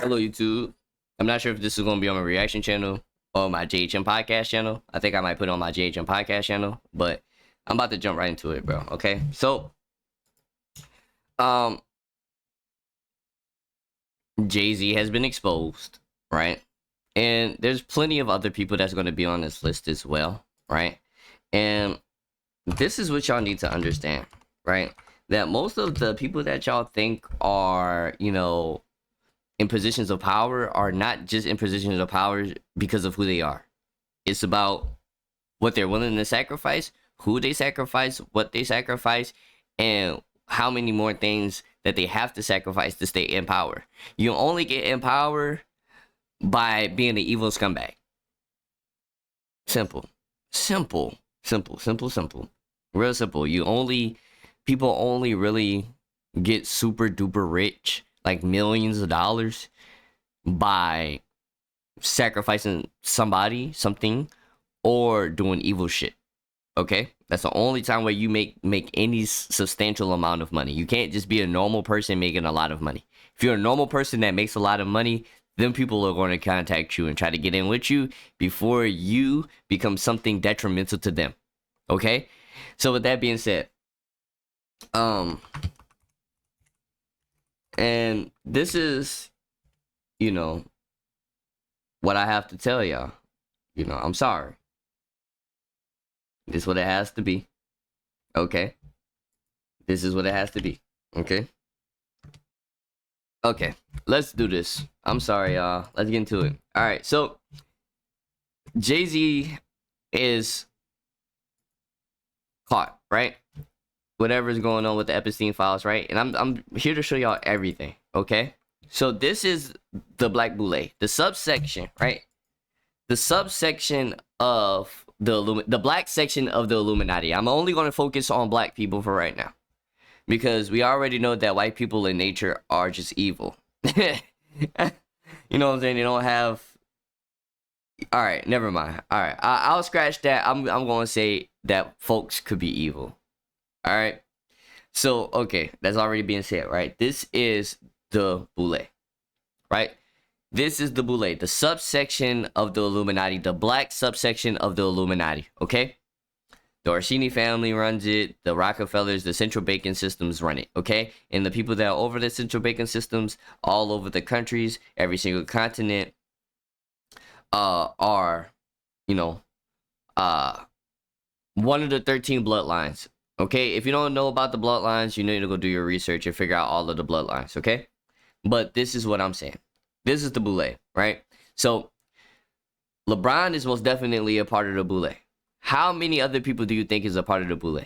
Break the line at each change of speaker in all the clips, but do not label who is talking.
Hello, YouTube. I'm not sure if this is going to be on my reaction channel or my JHM podcast channel. I think I might put it on my JHM podcast channel, but I'm about to jump right into it, bro. Okay, so um, Jay-Z has been exposed, right? And there's plenty of other people that's going to be on this list as well, right? And this is what y'all need to understand, right? That most of the people that y'all think are, in positions of power are not just in positions of power because of who they are. It's about what they're willing to sacrifice, who they sacrifice, what they sacrifice, and how many more things that they have to sacrifice to stay in power. You only get in power by being an evil scumbag. Simple. Simple. Simple. Simple. Simple. Real simple. People only really get super duper rich, like millions of dollars, by sacrificing something, or doing evil shit. Okay, that's the only time where you make any substantial amount of money. You can't just be a normal person making a lot of money. If you're a normal person that makes a lot of money, then people are going to contact you and try to get in with you before you become something detrimental to them. Okay, so with that being said, and this is, what I have to tell y'all. I'm sorry. This is what it has to be. Okay. This is what it has to be. Okay. Okay. Let's do this. I'm sorry, y'all. Let's get into it. All right. So Jay-Z is caught, right? Whatever's going on with the Epstein files, right? And I'm here to show y'all everything. Okay. So this is the Black Boule, the subsection, right? The subsection of the black section of the Illuminati. I'm only going to focus on black people for right now, because we already know that white people in nature are just evil. You know what I'm saying? They don't have. All right, never mind. All right, I'll scratch that. I'm going to say that folks could be evil. All right. So okay, that's already being said, right? This is the Boule, right? This is the Boule, the subsection of the Illuminati, the black subsection of the Illuminati, okay? The Orsini family runs it, the Rockefellers, the central banking systems run it, okay? And the people that are over the central banking systems, all over the countries, every single continent, are, one of the 13 bloodlines, okay? If you don't know about the bloodlines, you need to go do your research and figure out all of the bloodlines, okay? But this is what I'm saying. This is the Boule, right? So LeBron is most definitely a part of the Boule. How many other people do you think is a part of the Boule?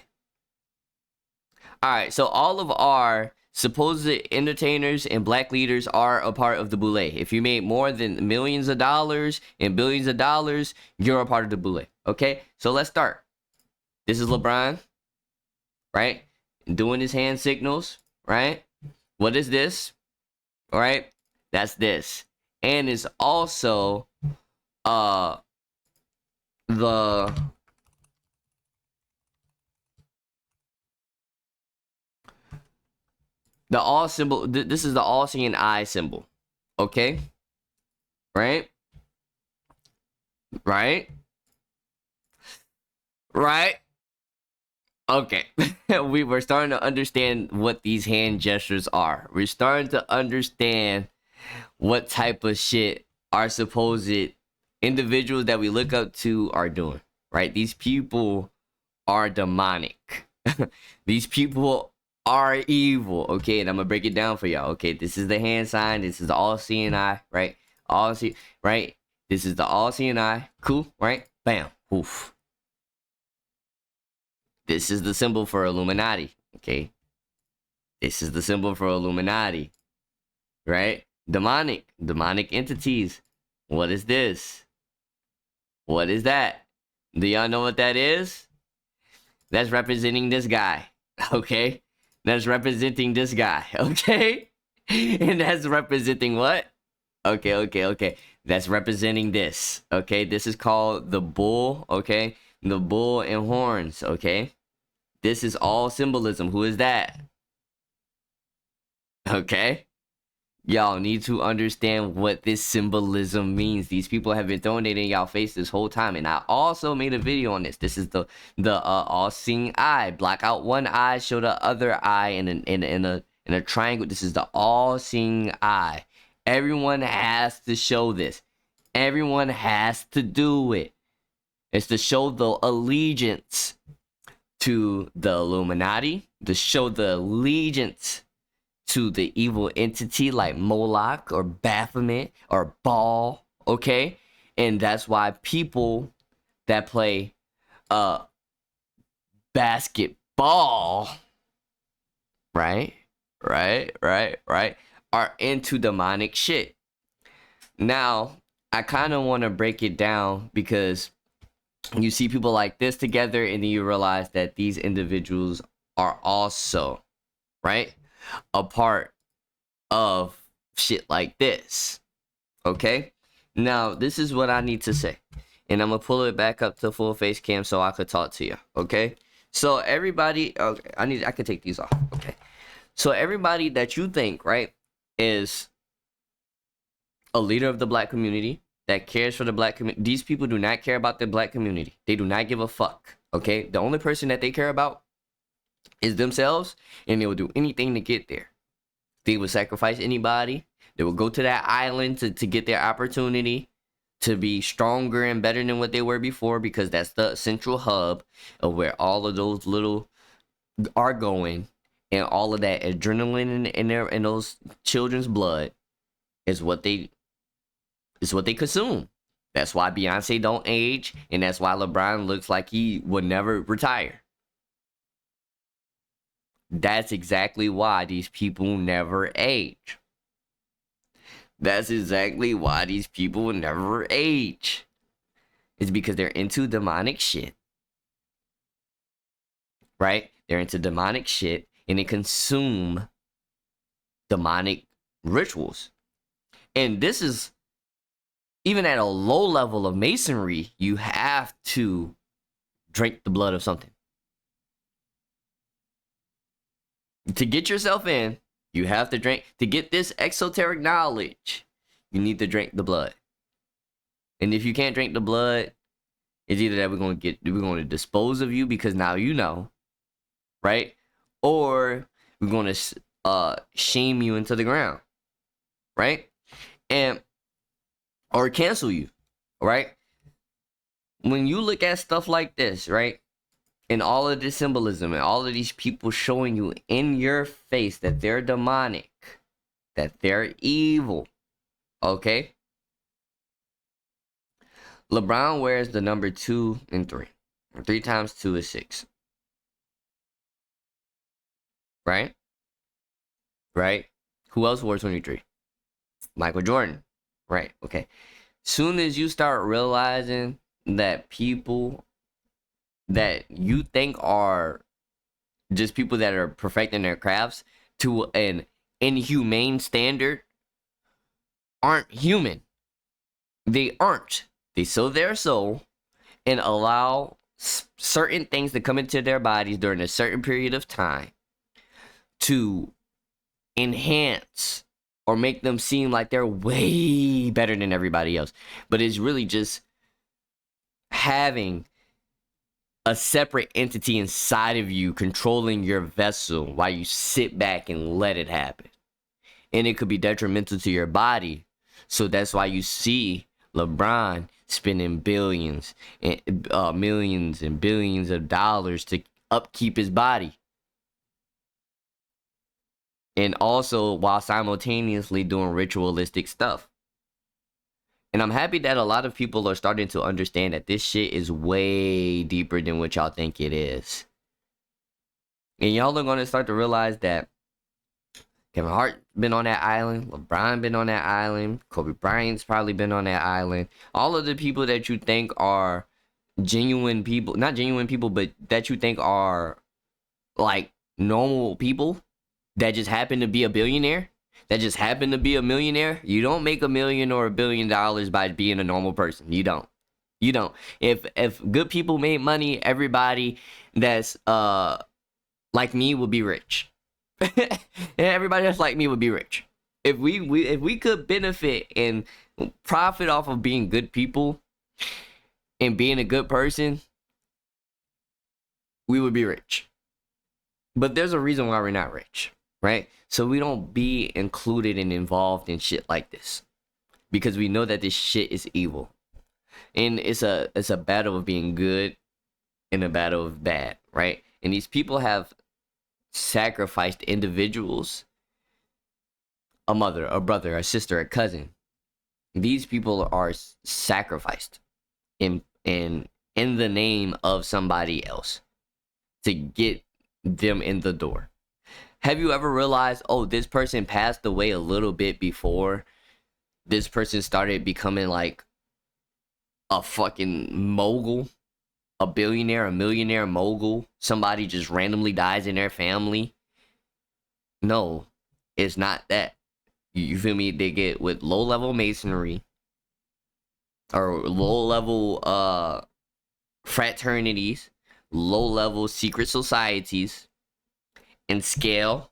All right, so all of our supposed entertainers and black leaders are a part of the Boule. If you made more than millions of dollars and billions of dollars, you're a part of the Boule. Okay, so let's start. This is LeBron, right? Doing his hand signals, right? What is this? All right. That's this. And it's also the all symbol. This is the all seeing eye symbol. Okay? Right? Right? Right? Okay. We were starting to understand what these hand gestures are. We're starting to understand what type of shit our supposed individuals that we look up to are doing, right? These people are demonic. These people are evil, okay? And I'm gonna break it down for y'all, okay? This is the hand sign. This is the all-seeing eye, right? All-see, right? This is the all-seeing eye. Cool, right? Bam. Oof. This is the symbol for Illuminati, okay? This is the symbol for Illuminati, right? Demonic entities. What is this? What is that? Do y'all know what that is? That's representing this guy, okay? That's representing this guy, okay? And that's representing what? Okay. That's representing this, okay? This is called the bull, okay? The bull and horns, okay? This is all symbolism. Who is that? Okay? Y'all need to understand what this symbolism means. These people have been throwing it in y'all face this whole time, and I also made a video on this. This is the all-seeing eye. Black out one eye, show the other eye in a triangle. This is the all-seeing eye. Everyone has to show this. Everyone has to do it. It's to show the allegiance to the Illuminati, to show the allegiance to the evil entity like Moloch or Baphomet or Baal, okay? And that's why people that play basketball, right, are into demonic shit. Now, I kind of want to break it down because you see people like this together and then you realize that these individuals are also, right, a part of shit like this. Okay? Now, this is what I need to say. And I'm going to pull it back up to full face cam so I could talk to you. Okay? So everybody, okay, I could take these off. Okay. So everybody that you think, right, is a leader of the black community, that cares for the black community. These people do not care about the black community. They do not give a fuck. Okay? The only person that they care about is themselves, and they will do anything to get there. They will sacrifice anybody. They will go to that island to get their opportunity to be stronger and better than what they were before, because that's the central hub of where all of those little are going, and all of that adrenaline in those children's blood is what they consume. That's why Beyonce don't age, and that's why LeBron looks like he would never retire. That's exactly why these people never age. That's exactly why these people never age. It's because they're into demonic shit. Right? They're into demonic shit, and they consume demonic rituals. And this is, even at a low level of masonry, you have to drink the blood of something. To get yourself in, you have to drink. To get this exoteric knowledge, you need to drink the blood. And if you can't drink the blood, it's either that we're going to dispose of you because now you know, right? Or we're going to shame you into the ground, right? Or cancel you, right? When you look at stuff like this, right? And all of this symbolism and all of these people showing you in your face that they're demonic, that they're evil, okay? LeBron wears the number 2 and 3. 3 times 2 is 6. Right? Right? Who else wore 23? Michael Jordan. Right, okay. Soon as you start realizing that people that you think are just people that are perfecting their crafts to an inhumane standard aren't human. They aren't. They sell their soul and allow certain things to come into their bodies during a certain period of time to enhance or make them seem like they're way better than everybody else. But it's really just having a separate entity inside of you controlling your vessel while you sit back and let it happen. And it could be detrimental to your body. So that's why you see LeBron spending billions and millions and billions of dollars to upkeep his body. And also while simultaneously doing ritualistic stuff. And I'm happy that a lot of people are starting to understand that this shit is way deeper than what y'all think it is. And y'all are going to start to realize that Kevin Hart been on that island. LeBron been on that island. Kobe Bryant's probably been on that island. All of the people that you think are genuine people, not genuine people, but that you think are like normal people that just happen to be a billionaire, that just happen to be a millionaire. You don't make $1 million or $1 billion by being a normal person. You don't. You don't. If good people made money, everybody that's like me would be rich. And everybody that's like me would be rich. If we could benefit and profit off of being good people and being a good person, we would be rich. But there's a reason why we're not rich, right? So we don't be included and involved in shit like this because we know that this shit is evil. And it's a battle of being good and a battle of bad, right? And these people have sacrificed individuals, a mother, a brother, a sister, a cousin. These people are sacrificed in the name of somebody else to get them in the door. Have you ever realized, oh, this person passed away a little bit before this person started becoming like a fucking mogul, a billionaire, a millionaire mogul? Somebody just randomly dies in their family? No, it's not that. You feel me? They get with low-level masonry or low-level fraternities, low-level secret societies, and scale.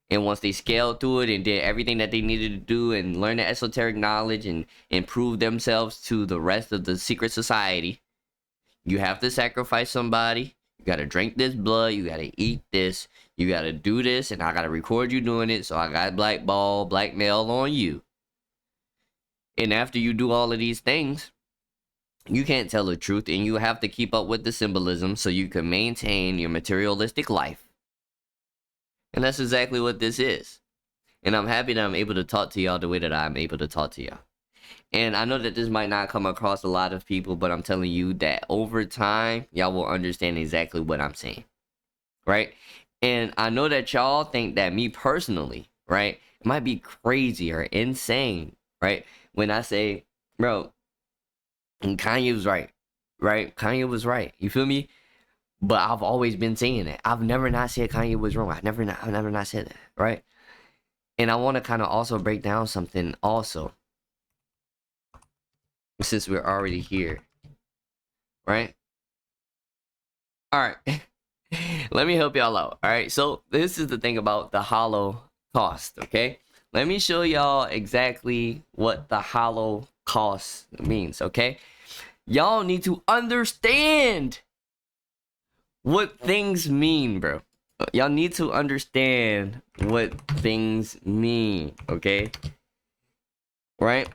And once they scaled through it and did everything that they needed to do and learn the esoteric knowledge and prove themselves to the rest of the secret society, you have to sacrifice somebody. You gotta drink this blood. You gotta eat this. You gotta do this. And I gotta record you doing it. So I got blackmail on you. And after you do all of these things, you can't tell the truth. And you have to keep up with the symbolism so you can maintain your materialistic life. And that's exactly what this is. And I'm happy that I'm able to talk to y'all the way that I'm able to talk to y'all. And I know that this might not come across a lot of people, but I'm telling you that over time, y'all will understand exactly what I'm saying. Right? And I know that y'all think that me personally, right, it might be crazy or insane, right? When I say, bro, and Kanye was right, right? Kanye was right. You feel me? But I've always been saying that. I've never not said Kanye was wrong. I've never not said that, right? And I want to kind of also break down something also, since we're already here, right? All right. Let me help y'all out. All right. So this is the thing about the Holocaust. Okay. Let me show y'all exactly what the Holocaust means. Okay. Y'all need to understand what things mean, bro. Y'all need to understand what things mean. Okay. Right.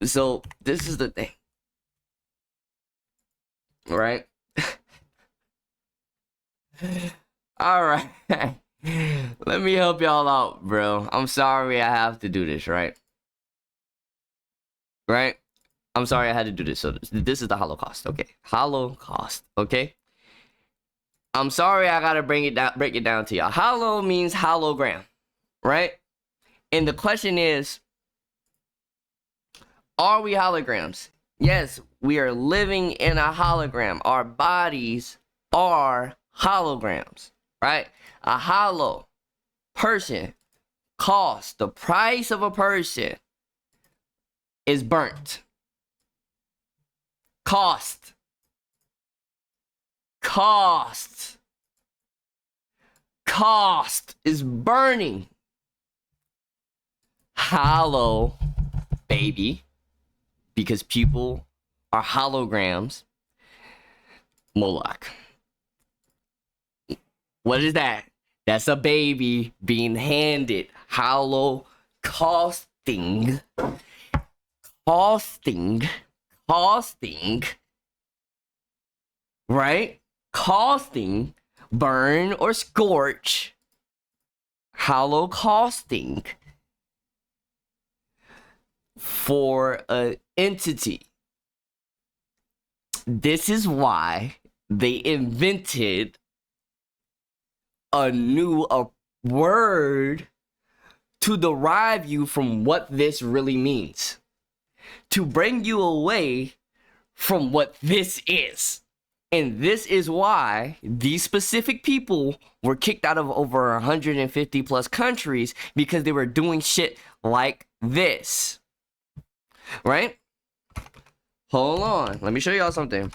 So this is the thing. Right. All right. Let me help y'all out, bro. I'm sorry I have to do this, right? Right? I'm sorry I had to do this. So this is the Holocaust, okay? Holocaust, okay? I'm sorry I gotta break it down to y'all. Holo means hologram, right? And the question is, are we holograms? Yes, we are living in a hologram. Our bodies are holograms, right? A hollow person cost, the price of a person is burnt. Cost is burning. Hollow, baby, because people are holograms. Moloch. What is that? That's a baby being handed. Hollow costing, right? Costing, burn or scorch. Hollow costing for an entity. This is why they invented a new word to derive you from what this really means, to bring you away from what this is. And this is why these specific people were kicked out of over 150 plus countries, because they were doing shit like this. Right? Hold on. Let me show y'all something.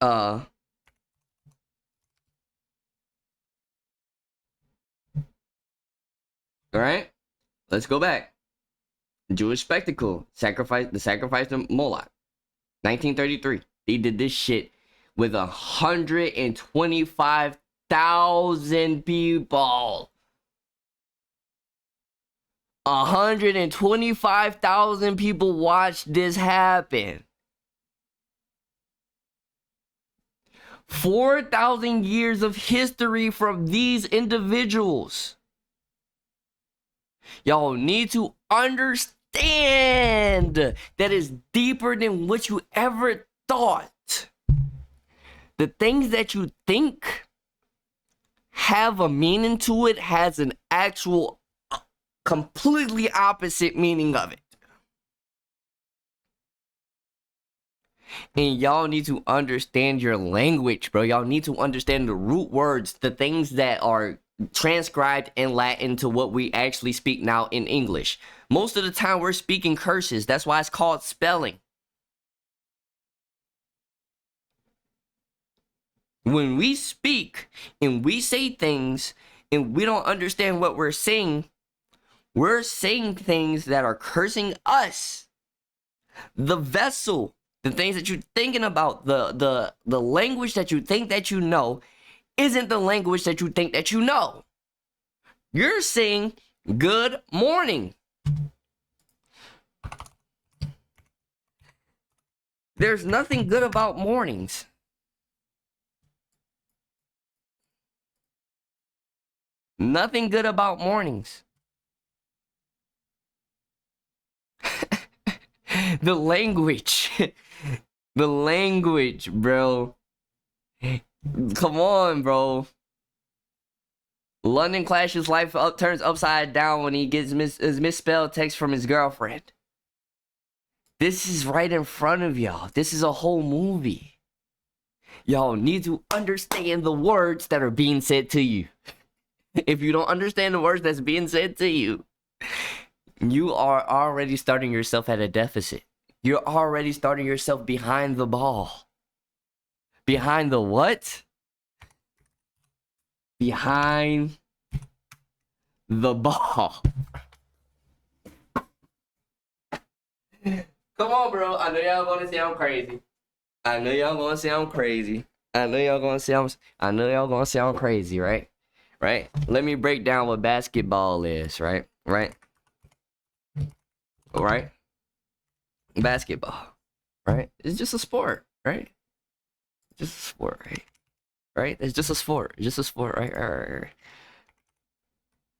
All right? Let's go back. Jewish spectacle, the sacrifice of Moloch, 1933. They did this shit with 125,000 people. 125,000 people watched this happen. 4,000 years of history from these individuals. Y'all need to understand that is deeper than what you ever thought. The things that you think have a meaning to it has an actual completely opposite meaning of it. And y'all need to understand your language, bro. Y'all need to understand the root words, the things that are transcribed in Latin to what we actually speak now in English. Most of the time we're speaking curses. That's why it's called spelling. When we speak and we say things and we don't understand what we're saying things that are cursing us. The vessel, the things that you're thinking about, the language that you think that you know isn't the language that you think that you know. You're saying good morning. There's nothing good about mornings. Nothing good about mornings. The language. The language, bro. Come on, bro. London clashes life turns upside down when he gets his misspelled text from his girlfriend. This is right in front of y'all. This is a whole movie. Y'all need to understand the words that are being said to you. If you don't understand the words that's being said to you, you are already starting yourself at a deficit. You're already starting yourself behind the ball. Behind the what? Behind the ball. Come on, bro. I know y'all gonna say I'm crazy. I know y'all gonna say I'm crazy. I know y'all gonna say I'm crazy, right? Right? Let me break down what basketball is, right? Right? Right? Basketball, right? It's just a sport, right? Just a sport, right? Right? It's just a sport. Just a sport, right?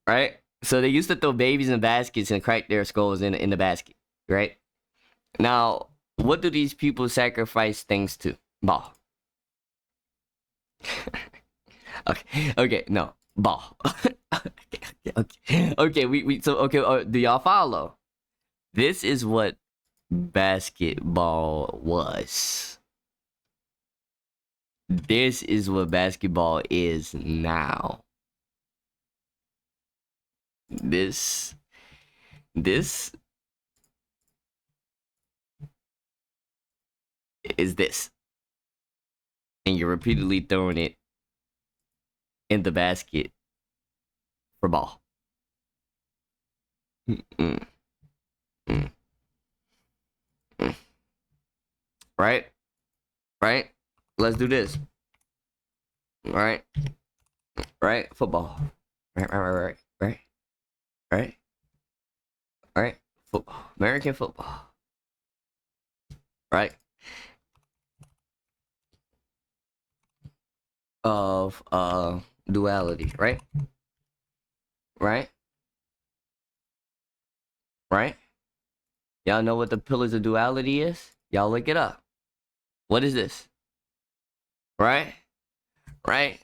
Right? So they used to throw babies in baskets and crack their skulls in the basket, right? Now, what do these people sacrifice things to? Ball. Okay, no. Ball. Okay, do y'all follow? This is what basketball was. This is what basketball is now. This is this. And you're repeatedly throwing it in the basket for ball. Right? Right? Let's do this. Right? Right? Football. Right? Football. American football. Right? Of duality, right? Right? Right? Y'all know what the pillars of duality is? Y'all look it up. What is this? Right? Right?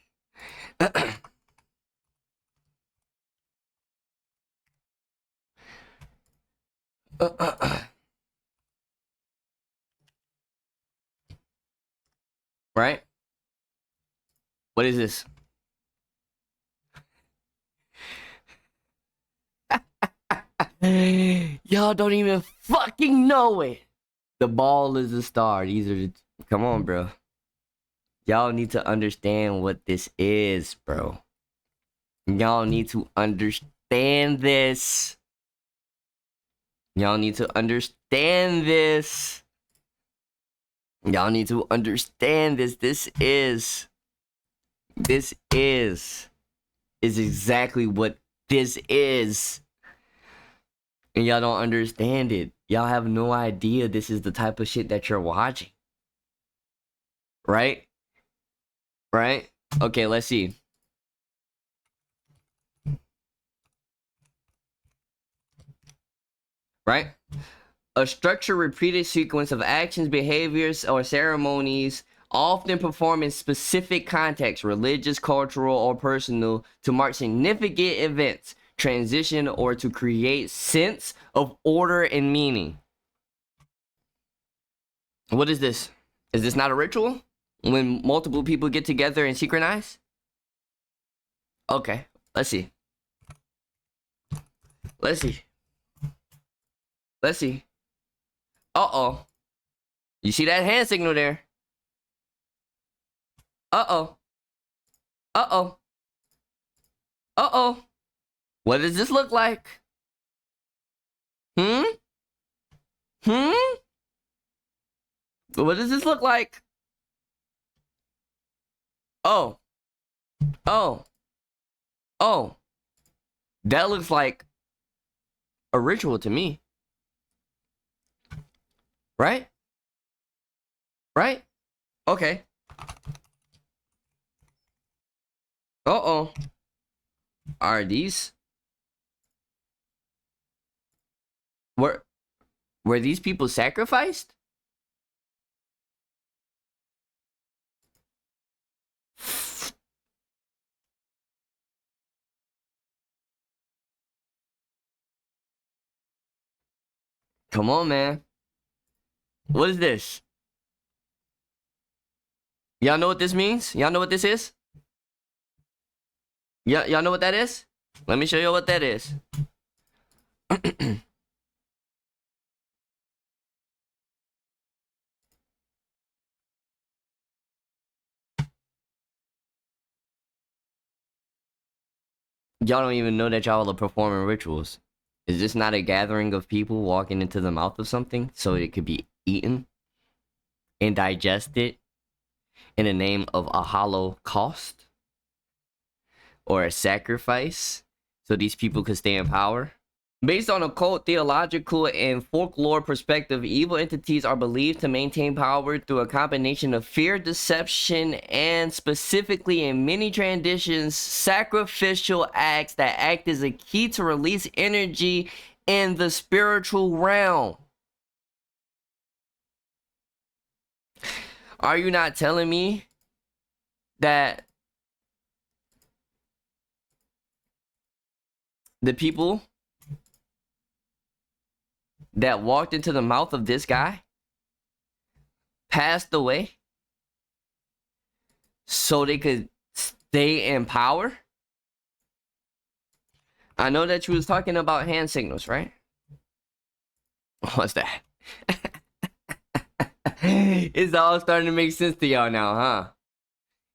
Right? What is this? Y'all don't even fucking know it. The ball is the star. These are the... Come on, bro. Y'all need to understand what this is, bro. Y'all need to understand this. Y'all need to understand this. Y'all need to understand this. This is exactly what this is. And y'all don't understand it. Y'all have no idea this is the type of shit that you're watching. Right? Right? Okay, let's see. Right? A structured repeated sequence of actions, behaviors, or ceremonies often performed in specific contexts, religious, cultural, or personal, to mark significant events, transition, or to create sense of order and meaning. What is this? Is this not a ritual? When multiple people get together and synchronize? Okay, let's see. Let's see. Let's see. Uh-oh. You see that hand signal there? Uh-oh. Uh-oh. Uh-oh. What does this look like? Hmm? Hmm? What does this look like? Oh. Oh. Oh. That looks like a ritual to me. Right? Right? Okay. Uh-oh. Are these... Were these people sacrificed? Come on, man. What is this? Y'all know what this means? Y'all know what this is? Y'all know what that is? Let me show you what that is. Y'all don't even know that y'all are performing rituals. Is this not a gathering of people walking into the mouth of something so it could be eaten and digested in the name of a holocaust or a sacrifice so these people could stay in power? Based on occult, theological, and folklore perspective, evil entities are believed to maintain power through a combination of fear, deception, and specifically in many traditions, sacrificial acts that act as a key to release energy in the spiritual realm. Are you not telling me that the people that walked into the mouth of this guy passed away so they could stay in power? I know that you was talking about hand signals, right? What's that? It's all starting to make sense to y'all now, huh?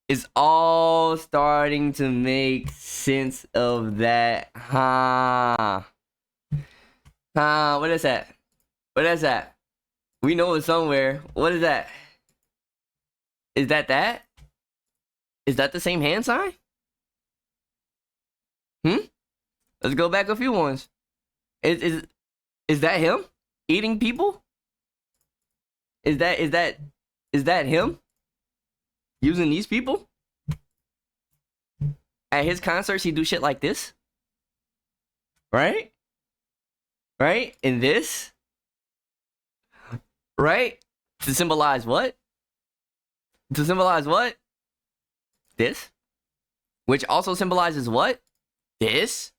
It's all starting to make sense of that, huh? What is that? What is that? We know it's somewhere. What is that? Is that that? Is that the same hand sign? Let's go back a few ones. Is that him eating people? Is that him using these people? At his concerts, he do shit like this, right? Right? And this, right? To symbolize what? To symbolize what? This, which also symbolizes what? This.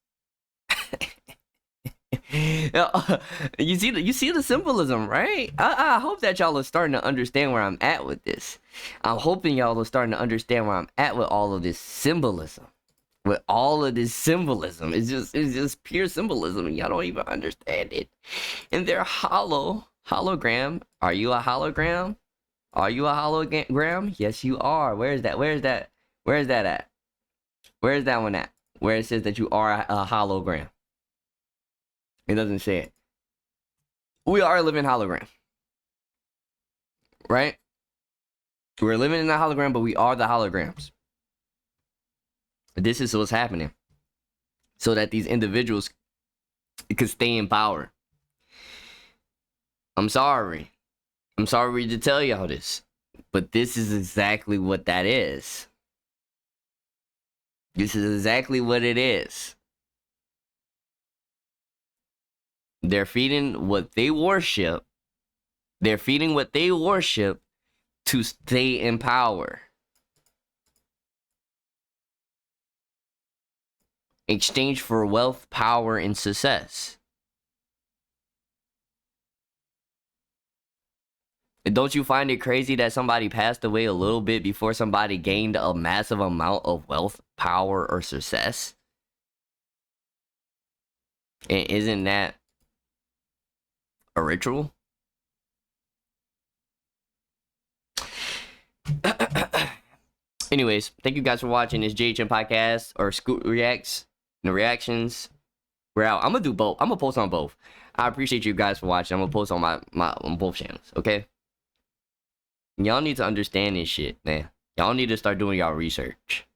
You see the symbolism, right? I hope that y'all are starting to understand where I'm at with this. I'm hoping y'all are starting to understand where I'm at with all of this symbolism. With all of this symbolism, it's just pure symbolism, and y'all don't even understand it. And they're hologram. Are you a hologram? Are you a hologram? Yes, you are. Where is that? Where is that? Where is that at? Where is that one at? Where it says that you are a hologram. It doesn't say it. we are a living hologram, right? We're living in a hologram, but we are the holograms. This is what's happening, so that these individuals could stay in power. I'm sorry to tell y'all this, but this is exactly what that is. This is exactly what it is. They're feeding what they worship. They're feeding what they worship to stay in power. Exchange for wealth, power, and success. Don't you find it crazy that somebody passed away a little bit before somebody gained a massive amount of wealth, power, or success? And isn't that a ritual? Anyways, thank you guys for watching this JHM podcast or Scoot Reacts. The reactions. We're out. I'm gonna do both. I'm gonna post on both. I appreciate you guys for watching. I'm gonna post on my on both channels. Okay. Y'all need to understand this shit, man. Y'all need to start doing y'all research.